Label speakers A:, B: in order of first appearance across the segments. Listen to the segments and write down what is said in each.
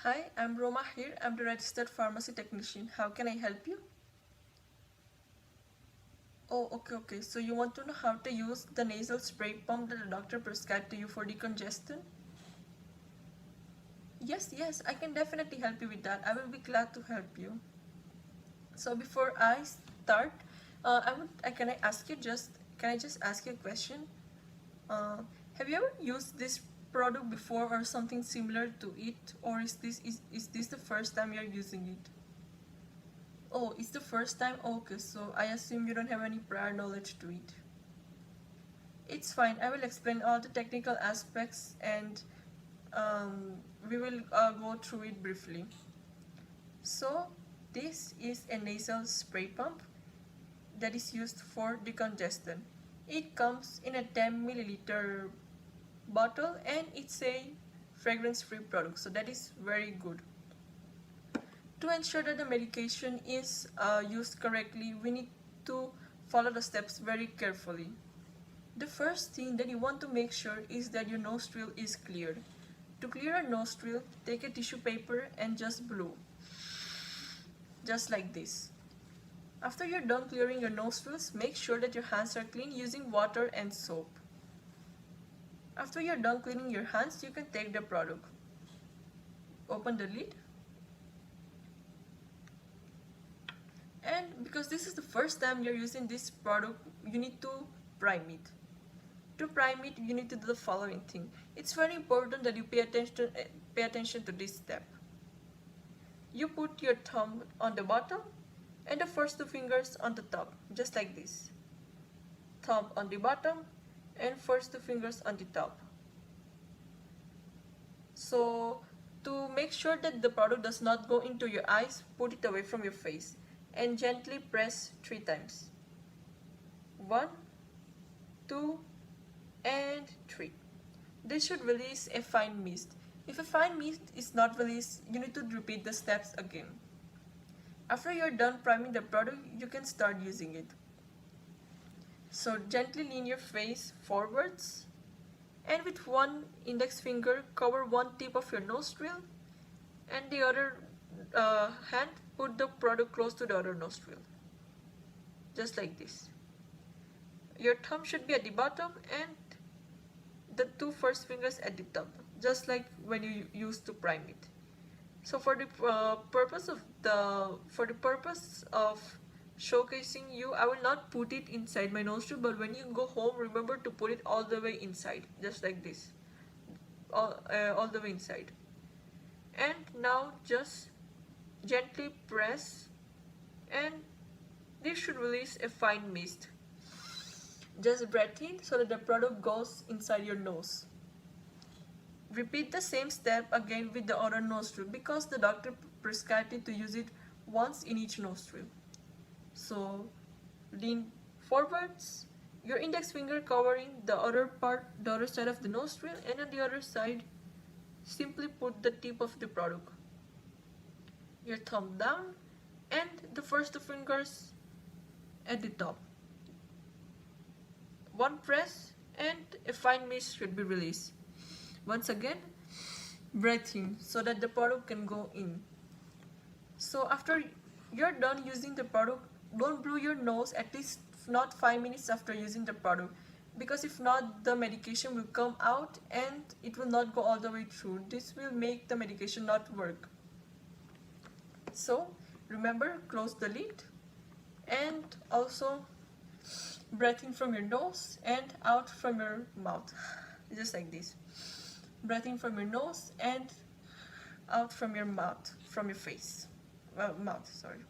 A: Hi, I'm Roma here. I'm the registered pharmacy technician. How can I help you? Oh, okay. So you want to know how to use the nasal spray pump that the doctor prescribed to you for decongestant? Yes, I can definitely help you with that. I will be glad to help you. So before I start, can I just ask you a question? Uh, have you ever used this product before or something similar to it, or is this the first time you're using it? Oh, it's the first time? Okay, so I assume you don't have any prior knowledge to it. It's fine. I will explain all the technical aspects and we will go through it briefly. So, this is a nasal spray pump that is used for decongestant. It comes in a 10 milliliter bottle and it's a fragrance free product, so that is very good. To ensure that the medication is used correctly, we need to follow the steps very carefully. The first thing that you want to make sure is that your nostril is cleared. To clear a nostril, take a tissue paper and just blow, just like this. After you're done clearing your nostrils, make sure that your hands are clean using water and soap. After you're done cleaning your hands, you can take the product. Open the lid. And because this is the first time you're using this product, you need to prime it. To prime it, you need to do the following thing. It's very important that you pay attention to this step. You put your thumb on the bottom and the first two fingers on the top, just like this. Thumb on the bottom and first two fingers on the top. So to make sure that the product does not go into your eyes, put it away from your face and gently press 3 times. 1, 2, and 3. This should release a fine mist. If a fine mist is not released, you need to repeat the steps again. After you're done priming the product, you can start using it. So gently lean your face forwards and with one index finger cover one tip of your nostril and the other hand put the product close to the other nostril. Just like this. Your thumb should be at the bottom and the two first fingers at the top, just like when you used to prime it. So for the purpose of showcasing you, I will not put it inside my nostril, but when you go home, remember to put it all the way inside, just like this, all the way inside. And now just gently press, and this should release a fine mist. Just breathe in so that the product goes inside your nose. Repeat the same step again with the other nostril because the doctor prescribed it to use it once in each nostril. So lean forwards, your index finger covering the other side of the nostril, and on the other side, simply put the tip of the product. Your thumb down and the first two fingers at the top. One press and a fine mist should be released. Once again, breathe in so that the product can go in. So after you're done using the product, don't blow your nose at least not 5 minutes after using the product, because if not, the medication will come out and it will not go all the way through. This will make the medication not work. So remember, close the lid and also breathe in from your nose and out from your mouth, just like this. Breathe in from your nose and out from your mouth, from your face. Mouth, sorry.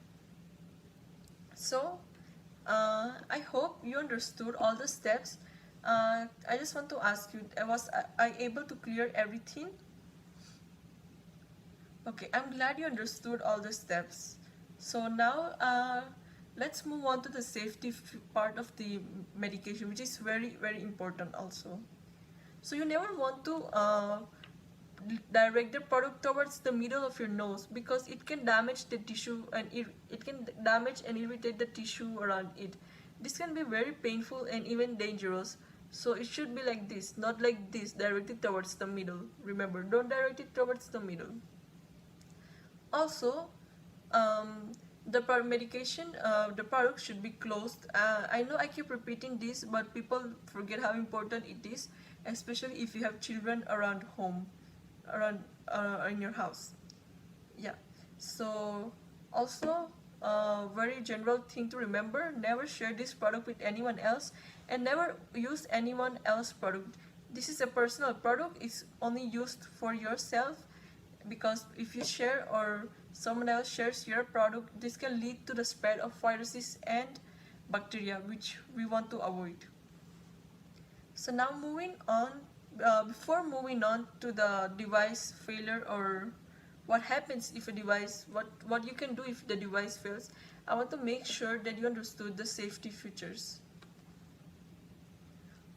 A: So, I hope you understood all the steps. I just want to ask you, was I able to clear everything? Okay, I'm glad you understood all the steps. So now, let's move on to the safety part of the medication, which is very important also. So you never want to direct the product towards the middle of your nose because it can damage the tissue and it can damage and irritate the tissue around it. This can be very painful and even dangerous. So it should be like this, not like this, directed towards the middle. Remember, don't direct it towards the middle. Also, the medication, the product should be closed. I know I keep repeating this, but people forget how important it is, especially if you have children around home, around in your house. Yeah. So also, very general thing to remember: never share this product with anyone else, and never use anyone else's product. This is a personal product. It's only used for yourself, because if you share or someone else shares your product, this can lead to the spread of viruses and bacteria, which we want to avoid. So now moving on, before moving on to the device failure, or what happens if a device, what you can do if the device fails, I want to make sure that you understood the safety features.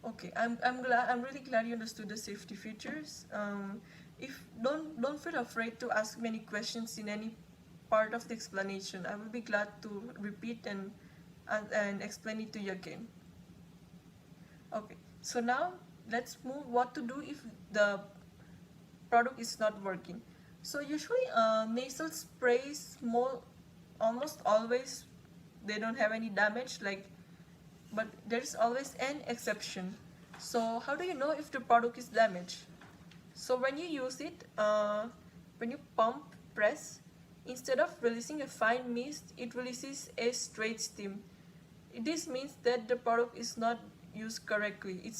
A: Okay, I'm really glad you understood the safety features. If don't feel afraid to ask me any questions in any part of the explanation. I will be glad to repeat and explain it to you again. Okay, so now let's move what to do if the product is not working. So usually nasal sprays, almost always they don't have any damage, but there's always an exception. So how do you know if the product is damaged? So when you use it, when you press, instead of releasing a fine mist, it releases a straight steam. This means that the product is not used correctly.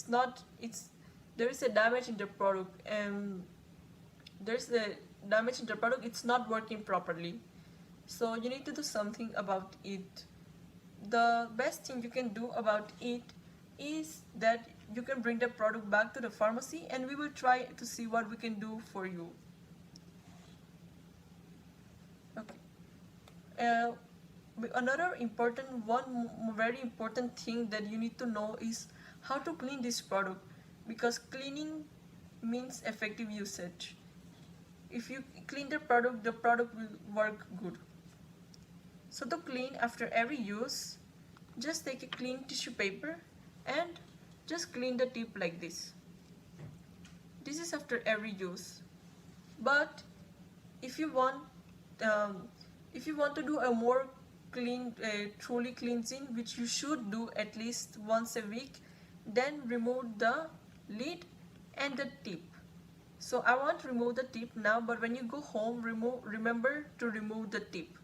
A: There is a damage in the product, and there's a damage in the product. It's not working properly. So you need to do something about it. The best thing you can do about it is that you can bring the product back to the pharmacy, and we will try to see what we can do for you. Okay. Another very important thing that you need to know is how to clean this product, because cleaning means effective usage. If you clean the product will work good. So to clean after every use, just take a clean tissue paper and just clean the tip like this. This is after every use. But if you want to do a more truly cleansing, which you should do at least once a week, then remove the lid and the tip. So I won't remove the tip now, but when you go home, remember to remove the tip.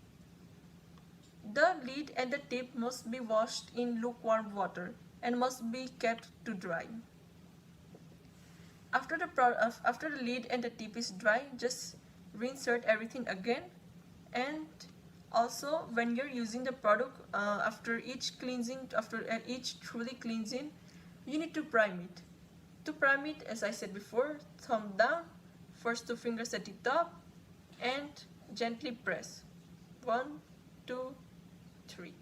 A: The lid and the tip must be washed in lukewarm water and must be kept to dry. After the lid and the tip is dry, just reinsert everything again. And also, when you're using the product, after each truly cleansing, you need to prime it. To prime it, as I said before, thumb down, first 2 fingers at the top, and gently press. 1, 2, 3.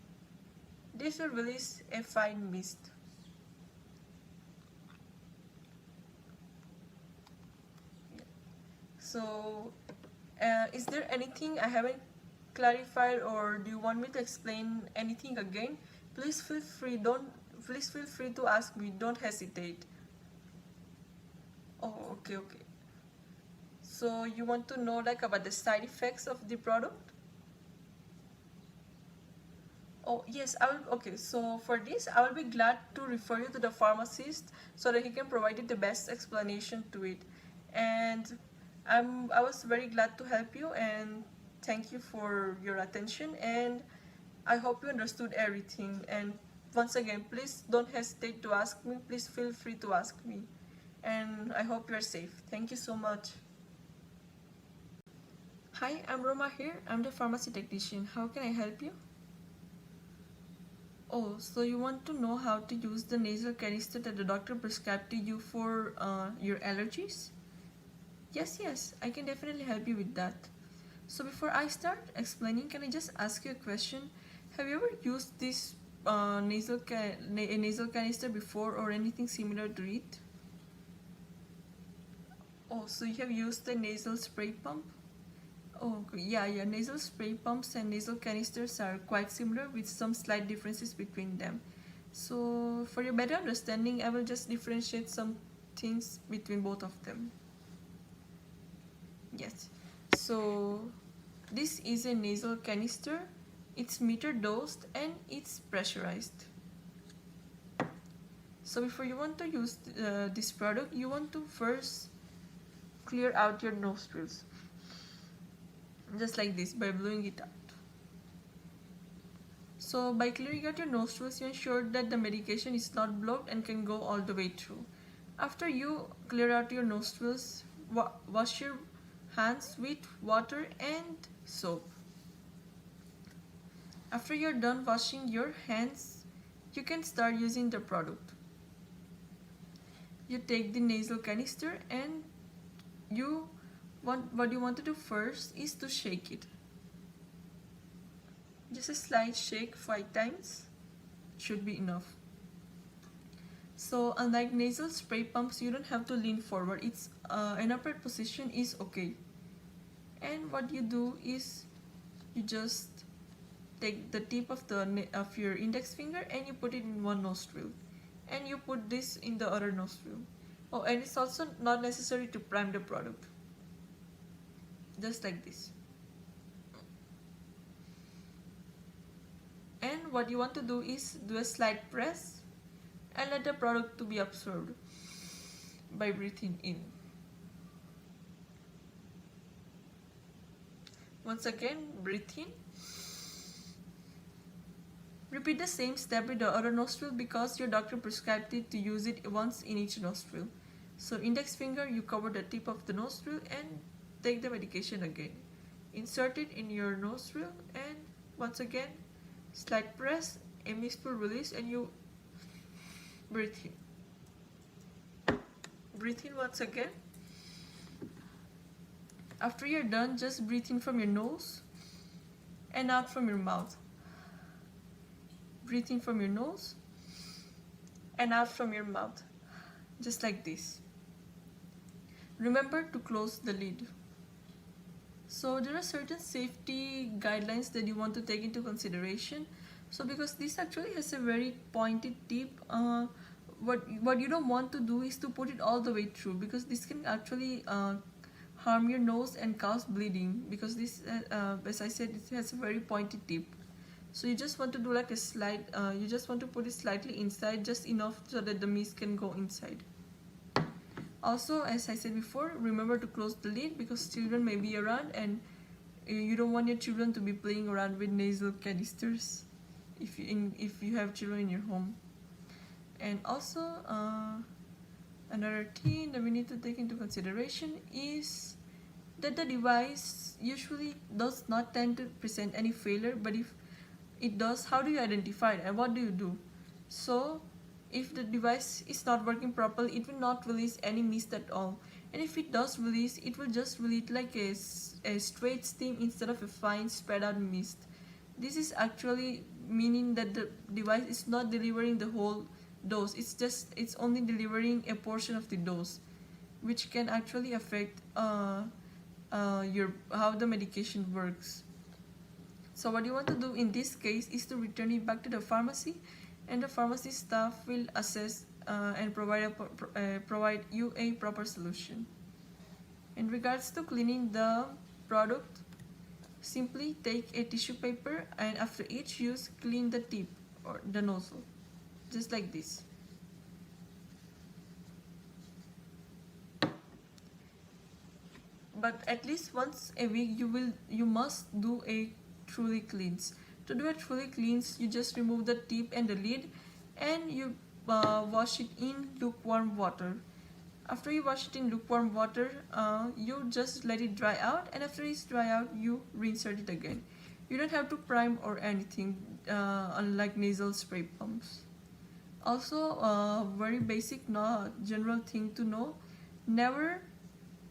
A: This will release a fine mist. So, is there anything I haven't clarified, or do you want me to explain anything again? Please feel free to ask me. Don't hesitate. Oh, okay. So you want to know about the side effects of the product? Oh yes, I will. Okay, so for this, I will be glad to refer you to the pharmacist so that he can provide you the best explanation to it. And I was very glad to help you, and thank you for your attention, and I hope you understood everything. And once again, please don't hesitate to ask me. Please feel free to ask me. And I hope you're safe. Thank you so much. Hi, I'm Roma here. I'm the pharmacy technician. How can I help you? Oh, so you want to know how to use the nasal canister that the doctor prescribed to you for your allergies? Yes, I can definitely help you with that. So before I start explaining, can I just ask you a question? Have you ever used this nasal canister before, or anything similar to it? Oh, so you have used the nasal spray pump? Oh, yeah, nasal spray pumps and nasal canisters are quite similar with some slight differences between them. So for your better understanding, I will just differentiate some things between both of them. Yes, so This is a nasal canister. It's meter dosed and it's pressurized. So before you want to use this product, you want to first clear out your nostrils. Just like this, by blowing it out. So by clearing out your nostrils, you ensure that the medication is not blocked and can go all the way through. After you clear out your nostrils, wash your hands with water and soap. After you're done washing your hands, you can start using the product. You take the nasal canister and what you want to do first is to shake it. Just a slight shake 5 times should be enough. So unlike nasal spray pumps, you don't have to lean forward. It's an upright position is okay. And what you do is you just take the tip of your index finger and you put it in one nostril, and you put this in the other nostril. Oh, and it's also not necessary to prime the product. Just like this. And what you want to do is do a slight press and let the product to be absorbed by breathing in. Once again, breathe in. Repeat the same step with the other nostril because your doctor prescribed it to use it once in each nostril. So index finger, you cover the tip of the nostril and take the medication again. Insert it in your nostril and once again, slight press, a mistful release, and you breathe in. Breathe in once again. After you're done, just breathe in from your nose and out from your mouth. Breathe in from your nose and out from your mouth, just like this. Remember to close the lid. So there are certain safety guidelines that you want to take into consideration. So because this actually has a very pointed tip, what you don't want to do is to put it all the way through, because this can actually harm your nose and cause bleeding, because this, as I said, it has a very pointed tip. So you just want to do like a slide, you just want to put it slightly inside, just enough so that the mist can go inside. Also, as I said before, remember to close the lid because children may be around and you don't want your children to be playing around with nasal canisters if you have children in your home. And also, another thing that we need to take into consideration is that the device usually does not tend to present any failure, but if it does, how do you identify it and what do you do? So if the device is not working properly, it will not release any mist at all, and if it does release, it will just release like a straight steam instead of a fine spread out mist. This is actually meaning that the device is not delivering the whole dose, it's only delivering a portion of the dose, which can actually affect how the medication works. So what you want to do in this case is to return it back to the pharmacy, and the pharmacy staff will assess and provide you a proper solution. In regards to cleaning the product, simply take a tissue paper and after each use, clean the tip or the nozzle, just like this. But at least once a week you must do a truly cleanse. To do a truly cleanse, you just remove the tip and the lid and you wash it in lukewarm water. After you wash it in lukewarm water, you just let it dry out, and after it's dry out, you reinsert it again. You don't have to prime or anything, unlike nasal spray pumps. Also, very basic general thing to know, never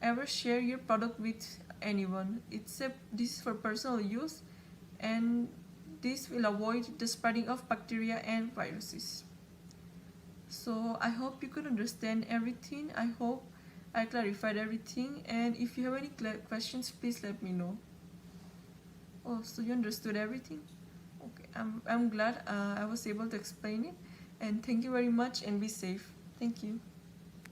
A: ever share your product with anyone. This is for personal use, and this will avoid the spreading of bacteria and viruses. So I hope you could understand everything. I hope I clarified everything, and if you have any questions, please let me know. Oh, so you understood everything? Okay, I'm glad I was able to explain it, and thank you very much and be safe. Thank you.